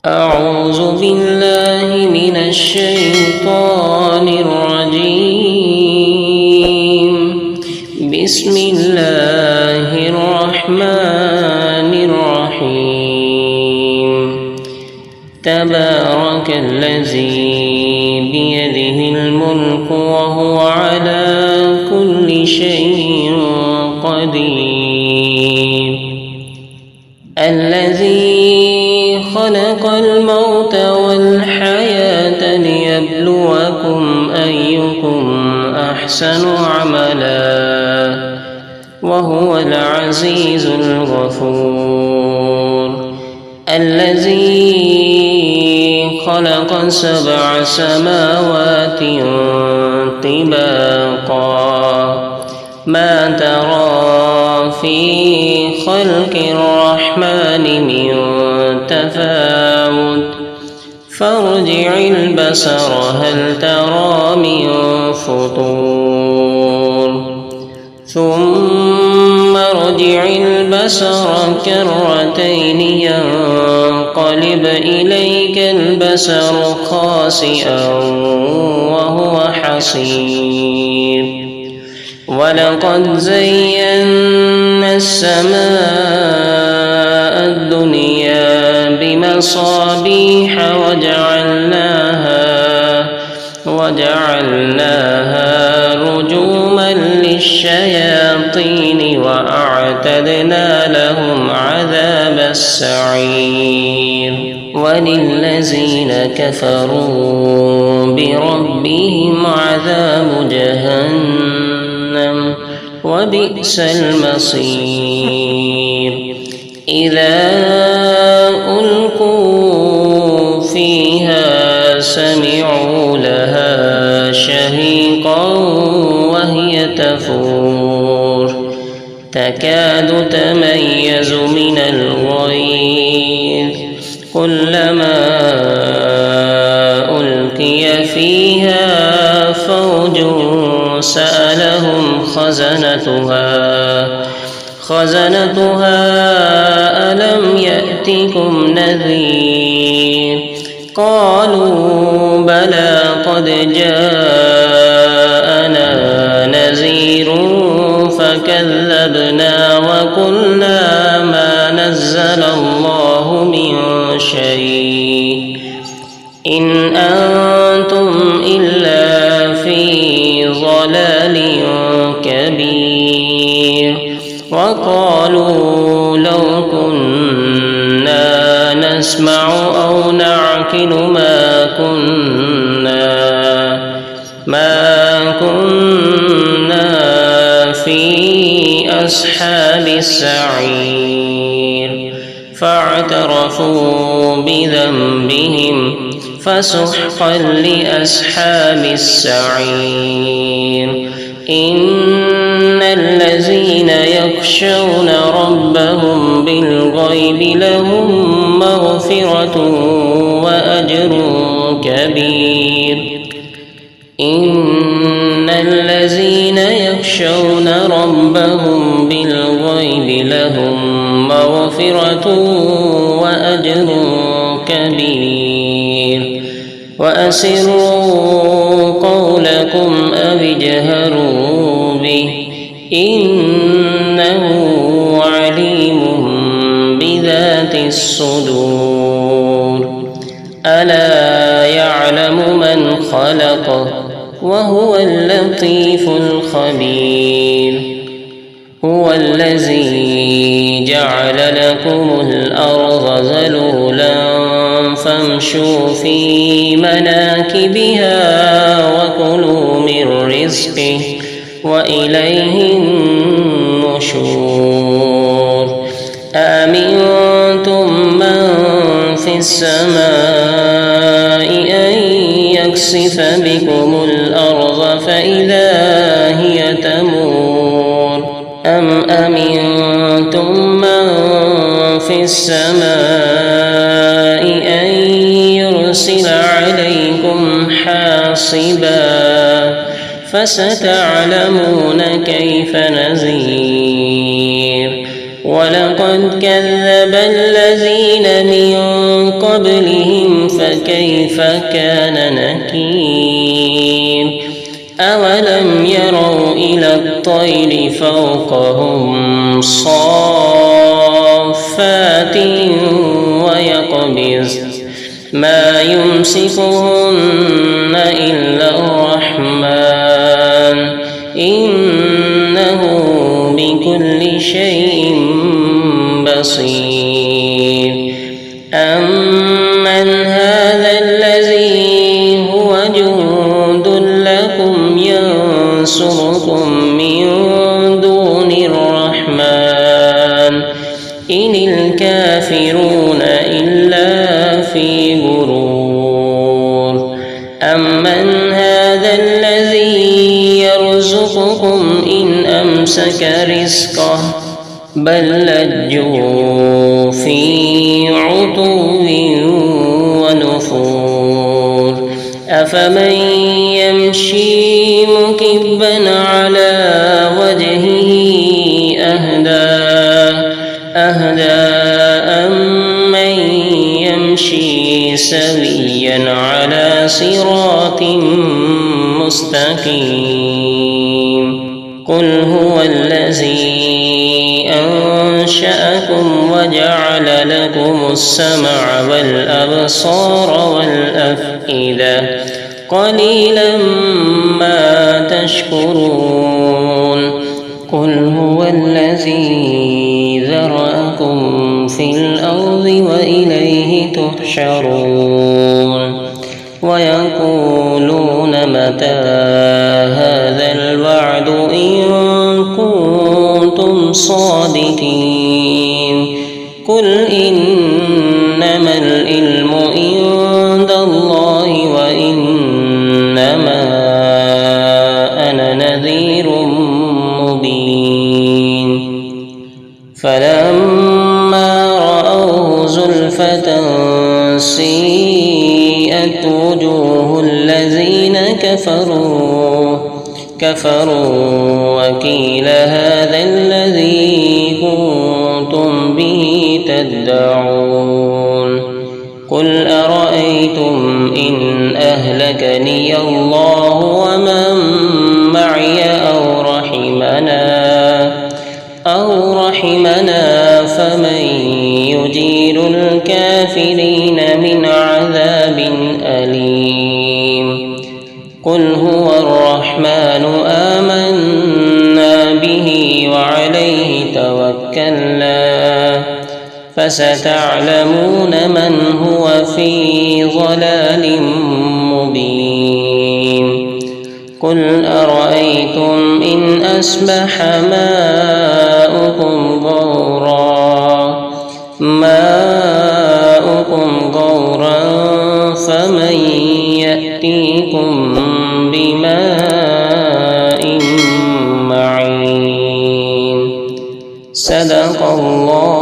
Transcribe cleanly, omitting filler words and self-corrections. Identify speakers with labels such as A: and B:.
A: أعوذ بالله من الشيطان الرجيم. بسم الله الرحمن الرحيم. تبارك الذي بيده الملك وهو على كل شيء قدير. الذي خلق الموت والحياة ليبلوكم أيكم أحسن عملا وهو العزيز الغفور. الذي خلق 7 سماوات طباقا ما ترى في خلق الرحمن من تفاوت فارجع البصر هل ترى من فطور ثم ارجع البصر كرتين ينقلب إليك البصر خاسئا وهو حصير. ولقد زينا السماء الدنيا بمصابيح وجعلناها رجوما للشياطين وأعتدنا لهم عذاب السعير. وللذين كفروا بربهم عذاب جهنم وبئس المصير. إذا ألقوا فيها سمعوا لها شهيقا وهي تفور تكاد تميز من الغيظ كلما ألقي فيها فوج سألهم خزنتها ألم يأتكم نذير قالوا بلى قد جاءنا نذير فكذبنا وقلنا ما نزل الله من شيء إن أنتم إلا في ضلال كبير. وقالوا لو كنا نسمع أو نعقل ما كنا في أصحاب السعير. فاعترفوا بذنبهم فسحقا لأصحاب السعير. إن الذين يخشون ربهم بالغيب لهم مغفرة وأجر كبير. إن الذين يخشون ربهم بالغيب لهم مغفرة وأجر كبير. وأسروا قولكم أو اجهروا به إنه عليم بذات الصدور. ألا يعلم من خلق وهو اللطيف الخبير. هو الذي جعل لكم الأرض ذلولا فامشوا في مناكبها وكلوا من رزقه وإليه النشور. أأمنتم من في السماء أن يكسف بكم الأرض فإذا هي تمور أم أمنتم من في السماء أن يرسل عليكم حاصبا فستعلمون كيف نذير. ولقد كذب الذين من قبلهم فكيف كان نكير أولم يروا إلى الطير فوقهم صافات ويقبض ما يمسكهن إلا الرحمن إنه بكل شيء بصير أمن هذا الذي هو جند لكم ينصركم من دون الرحمن إن الكافرون إلا في غرور أمن هذا الذي يرزقكم إن أمسك رزقه بل لجوا في عتو ونفور أفمن يمشي مكبا على وجهه أهدى أمن يمشي سويا على صراط مستقيم قل هو الذي أنشأكم وجعل لكم السمع والأبصار والأفئدة قليلا ما تشكرون قل هو الذي ذرأكم في الأرض وإليه تحشرون ويقولون متى هذا الوعد إن كنتم صادقين قل إنما العلم عند الله وإنما أنا نذير مبين فلما رأوه زلفة سيئت وجوه الذين كفروا وقيل هذا الذي كنتم به تدعون قل أرأيتم إن أهلكني الله ومن معي أو رحمنا فمن يجير الكافرين من عذاب أليم قل هو الرحمن آمنا به وعليه توكلنا فستعلمون من هو في ضلال مبين قل أرأيتم إن أصبح ماؤكم غورا فمن يأتيكم بماء معين صدق الله